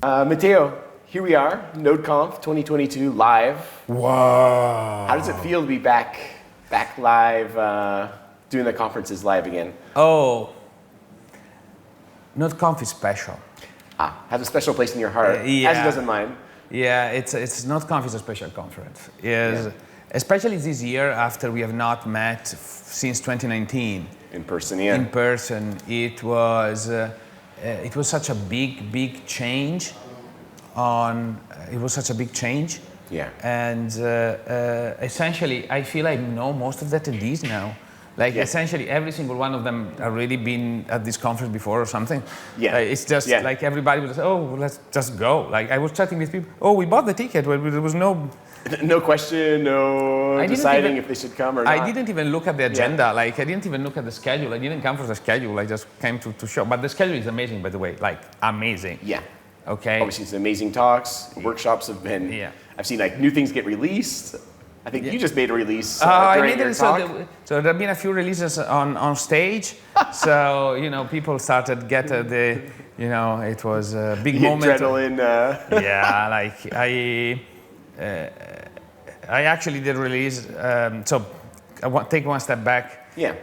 Matteo, here we are, NodeConf 2022 live. Wow. How does it feel to be back live, doing the conferences live again? Oh, NodeConf is special. Has a special place in your heart, as it does in mine. Yeah, it's NodeConf is a special conference. Especially this year after we have not met since 2019. In person, yeah. In person, it was such a big change. It was such a big change. Yeah. And essentially, I feel I know most of the attendees now. Essentially, every single one of them already been at this conference before or something. Yeah. It's just like everybody was, oh, let's just go. Like I was chatting with people, oh, we bought the ticket. Well, there was no question, deciding if they should come or not. I didn't even look at the agenda. Yeah. Like I didn't even look at the schedule. I didn't come for the schedule. I just came to show. But the schedule is amazing, by the way. Like amazing. Yeah. Okay. Obviously, it's amazing talks. Workshops have been. Yeah. I've seen like new things get released. I think you just made a release during your talk. So there have been a few releases on stage. So people started get it was a big moment. Adrenaline. Yeah, like I actually did release. So I want take one step back. Yeah.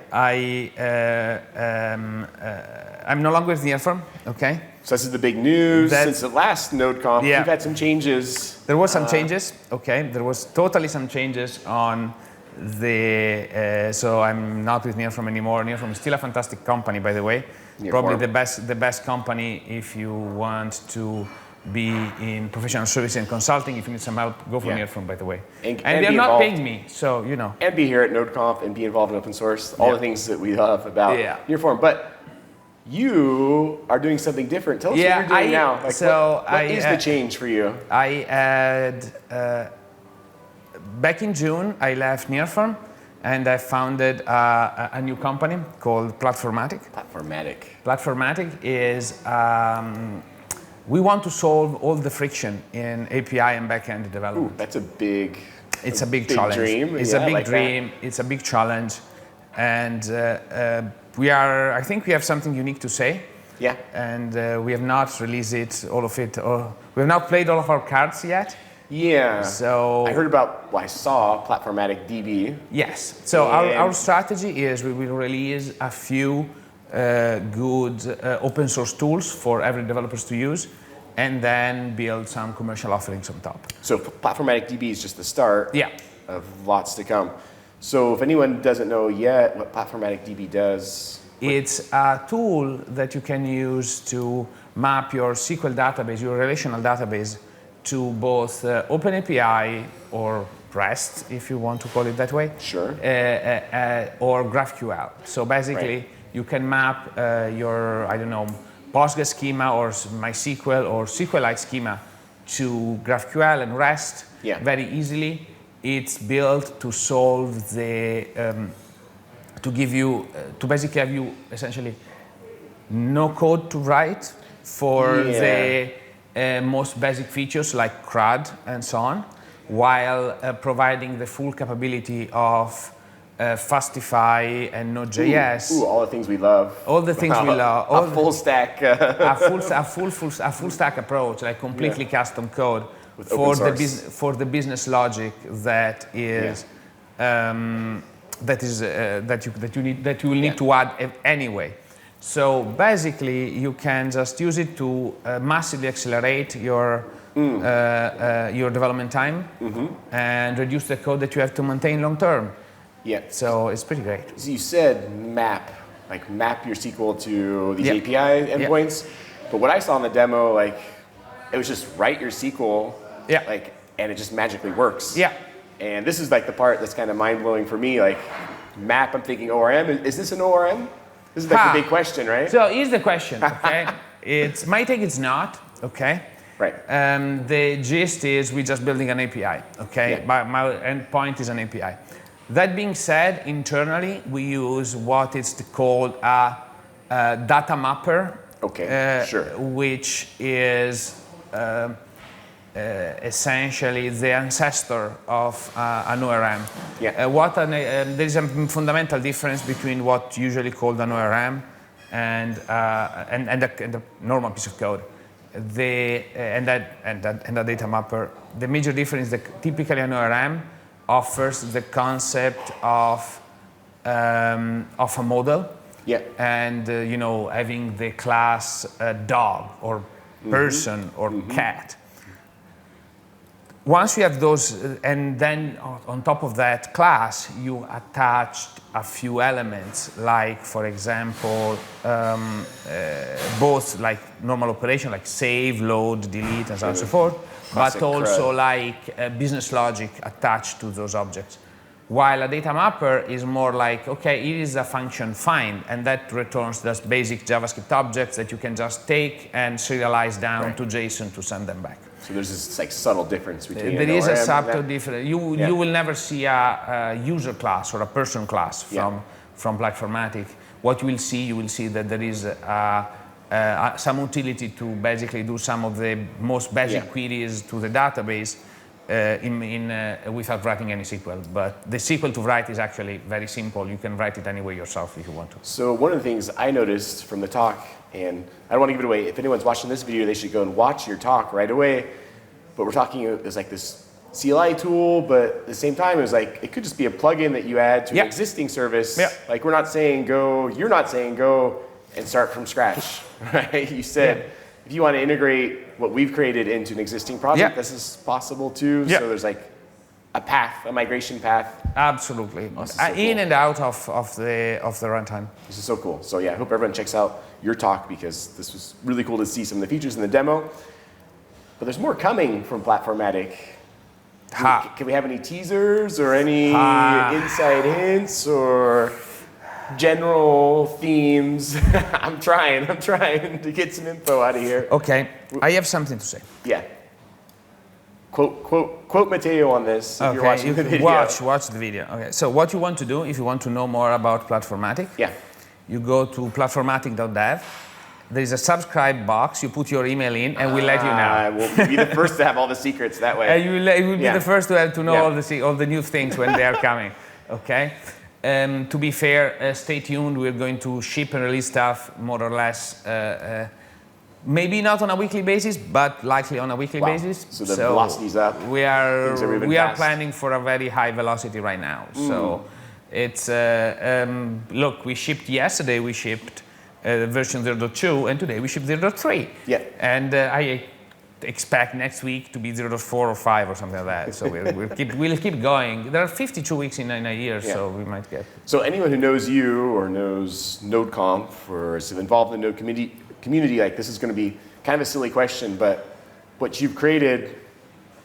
I'm no longer with Nearform. Okay. So this is the big news since the last NodeConf. Yeah. You've had some changes. There was some changes. Okay. There was totally some changes on the. So I'm not with Nearform anymore. Nearform is still a fantastic company, by the way. Nearform. Probably the best company if you want to be in professional service and consulting. If you need some help, go for Nearform, by the way. And they're not paying me, so And be here at NodeConf and be involved in open source. All the things that we love about Nearform. But you are doing something different. Tell us what you're doing now. Like, what is the change for you? I had back in June, I left Nearform and I founded a new company called Platformatic. Platformatic is we want to solve all the friction in API and backend development. Ooh, that's a big. It's a big challenge. Dream. It's a big dream. It's a big challenge, and I think we have something unique to say. Yeah. And we have not released all of it, or we have not played all of our cards yet. Yeah. So I heard I saw Platformatic DB. Yes. So our strategy is we will release a few good open source tools for every developers to use, and then build some commercial offerings on top. So Platformatic DB is just the start of lots to come. So if anyone doesn't know yet what Platformatic DB does. It's a tool that you can use to map your SQL database, your relational database, to both OpenAPI or REST, if you want to call it that way. Sure. Or GraphQL. So basically, you can map your, Postgres schema or MySQL or SQLite schema to GraphQL and REST very easily. It's built to solve to basically have you essentially no code to write for the most basic features like CRUD and so on, while providing the full capability of Fastify and Node.js. Ooh, all the things we love. All the things we love. A full stack. A full stack approach, like completely custom code for the business logic that is that you will need to add anyway. So basically, you can just use it to massively accelerate your development time and reduce the code that you have to maintain long term. Yeah. So it's pretty great. So you said map your SQL to these API endpoints. But what I saw in the demo, it was just write your SQL, and it just magically works. Yeah. And this is the part that's kind of mind blowing for me. Map, I'm thinking ORM. Is this an ORM? This is the big question, right? So here's the question. Okay. My take is not. Okay. Right. The gist is we're just building an API. Okay. My endpoint is an API. That being said, internally, we use what is called a data mapper, which is essentially the ancestor of an ORM. There is a fundamental difference between what usually called an ORM and a normal piece of code. and the data mapper, the major difference is that typically an ORM offers the concept of a model. Yeah. And having the class dog or person or cat. Once you have those, and then on top of that class, you attached a few elements, like, for example, both like normal operation, like save, load, delete, and so on and so forth, Classic but also CRUD. like business logic attached to those objects. While a data mapper is more like, okay, it is a function find, and that returns just basic JavaScript objects that you can just take and serialize down to JSON to send them back. So there's this like subtle difference between There is a ORM subtle and difference. You will never see a user class or a person class from Platformatic. What you will see that there is some utility to basically do some of the most basic queries to the database without writing any SQL. But the SQL to write is actually very simple. You can write it any way yourself if you want to. So one of the things I noticed from the talk, and I don't want to give it away, if anyone's watching this video, they should go and watch your talk right away. But we're talking, there's like this CLI tool, but at the same time, it was like, it could just be a plugin that you add to an existing service. Like you're not saying go and start from scratch, right? You said, if you want to integrate what we've created into an existing project, this is possible too. So there's like a path, a migration path. Absolutely. So in cool. and out of the runtime. This is so cool. So yeah, I hope everyone checks out your talk because this was really cool to see some of the features in the demo. But there's more coming from Platformatic. Can we have any teasers or any inside hints or general themes? I'm trying to get some info out of here. Okay, I have something to say. Yeah. Quote Matteo on this if you're watching the video. Watch the video. Okay, so what you want to do, if you want to know more about Platformatic, you go to platformatic.dev. There is a subscribe box. You put your email in, and we'll let you know. We'll be the first to have all the secrets that way. And you will be the first to know all the new things when they are coming. Okay. To be fair, stay tuned. We're going to ship and release stuff more or less. Maybe not on a weekly basis, but likely on a weekly basis. So the velocity's up. We are planning for a very high velocity right now. So it's look. We shipped yesterday. We shipped version 0.2, and today we shipped 0.3. Yeah. And I expect next week to be 0.4 or 5 or something like that. So we'll keep going. There are 52 weeks in a year, so we might get. So anyone who knows you or knows NodeConf or is involved in the Node community, like this is going to be kind of a silly question, but what you've created,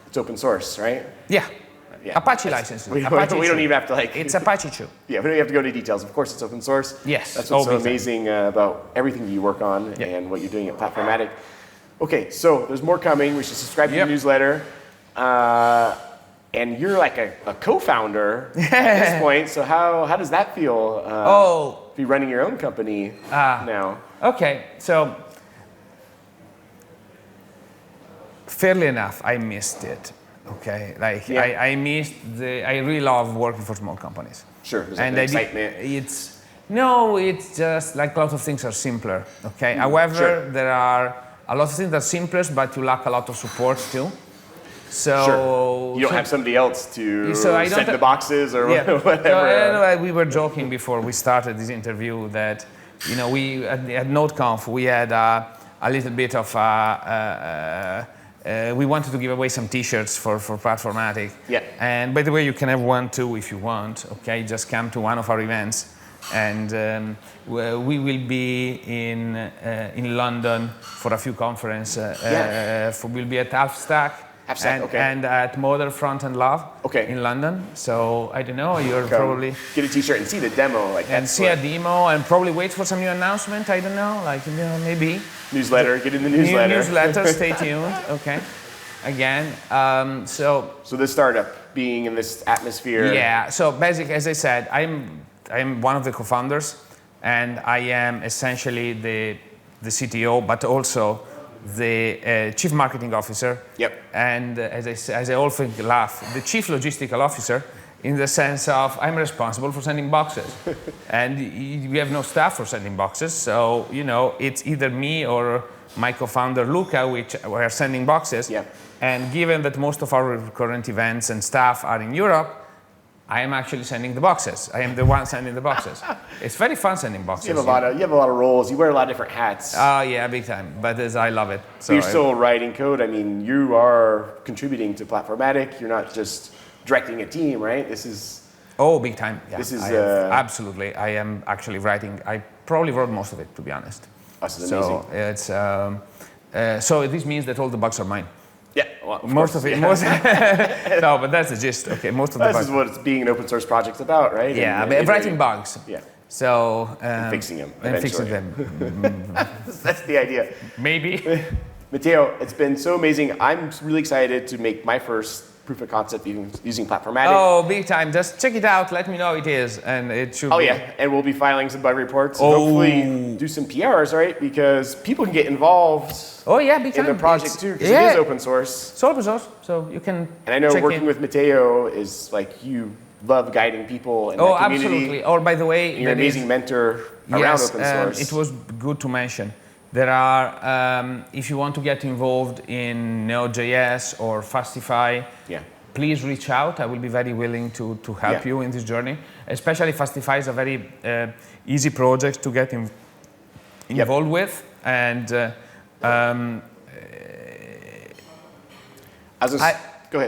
it's open source, right? Yeah. Apache licenses. We don't even have to like. It's Apache 2. Yeah, we don't have to go into details. Of course, it's open source. Yes. That's what's so amazing about everything you work on and what you're doing at Platformatic. Okay, so there's more coming. We should subscribe to the newsletter. And you're like a co-founder at this point. So how does that feel? To be running your own company now. Okay, so fairly enough, I missed it. Okay, like I missed I really love working for small companies. Sure, there's like excitement. It's just like a lot of things are simpler. Okay, however, there are a lot of things that are simpler, but you lack a lot of support too. So you don't have somebody else to set the boxes or whatever. So, we were joking before we started this interview that we at NodeConf we had a little bit of we wanted to give away some T-shirts for Platformatic. Yeah. And by the way, you can have one too if you want. Okay, just come to one of our events, and we will be in London for a few conferences. We'll be at HalfStack. And at Modern Front and Love in London. So I don't know, you're probably get a T-shirt and see the demo, and see a demo, and probably wait for some new announcement. I don't know, maybe newsletter. Get in the newsletter. Newsletter. Stay tuned. Okay. Again, so the startup being in this atmosphere. Yeah. So basically, as I said, I'm one of the co-founders, and I am essentially the CTO, but also the chief marketing officer, and as I often laugh, the chief logistical officer, in the sense of I'm responsible for sending boxes, and we have no staff for sending boxes, so it's either me or my co-founder Luca, which were sending boxes. Yeah. And given that most of our current events and stuff are in Europe, I am actually sending the boxes. I am the one sending the boxes. It's very fun sending boxes. You have a lot of roles. You wear a lot of different hats. Oh yeah, big time. But I love it. So you're still writing code. I mean, you are contributing to Platformatic. You're not just directing a team, right? This is. Oh, big time. Yeah, this is absolutely. I am actually writing. I probably wrote most of it, to be honest. This is amazing. So it's so this means that all the bugs are mine. Yeah, well, most of it. Yeah. No, but that's the gist. Okay, most of the bugs. This is what it's being an open source project's about, right? Yeah, but writing bugs. Yeah. So and fixing them. And fixing them. That's the idea. Maybe. Matteo, it's been so amazing. I'm really excited to make my first proof of concept using Platformatic. Oh, big time. Just check it out. Let me know it is. And it should be. Yeah. And we'll be filing some bug reports. And hopefully do some PRs, right? Because people can get involved big time. In the project too, because it is open source. It's open source, so you can. And I know working with Matteo is like you love guiding people in that community. Absolutely. Or by the way, you're an amazing mentor around open source. It was good to mention. There are, if you want to get involved in Node.js or Fastify, please reach out. I will be very willing to help you in this journey. Especially Fastify is a very easy project to get involved with. And go ahead,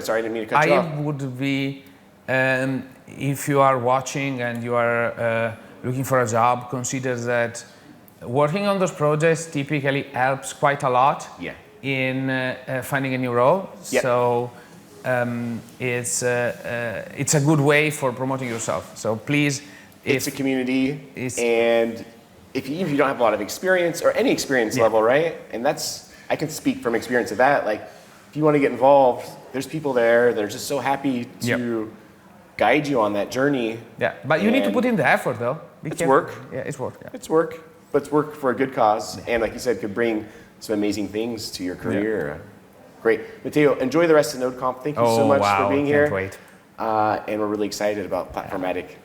sorry, I didn't mean to cut you off. I would be, if you are watching and you are looking for a job, consider that working on those projects typically helps quite a lot in finding a new role. So it's a good way for promoting yourself. So please, it's a community, and if you don't have a lot of experience or any experience level, right? And I can speak from experience of that. Like, if you want to get involved, there's people there. They're just so happy to guide you on that journey. Yeah, but you need to put in the effort, though. It's work. Yeah, it's work. Yeah. It's work. But it's work for a good cause, and like you said, could bring some amazing things to your career. Great. Matteo, enjoy the rest of NodeConf. Thank you so much for being here. Can't wait. And we're really excited about Platformatic.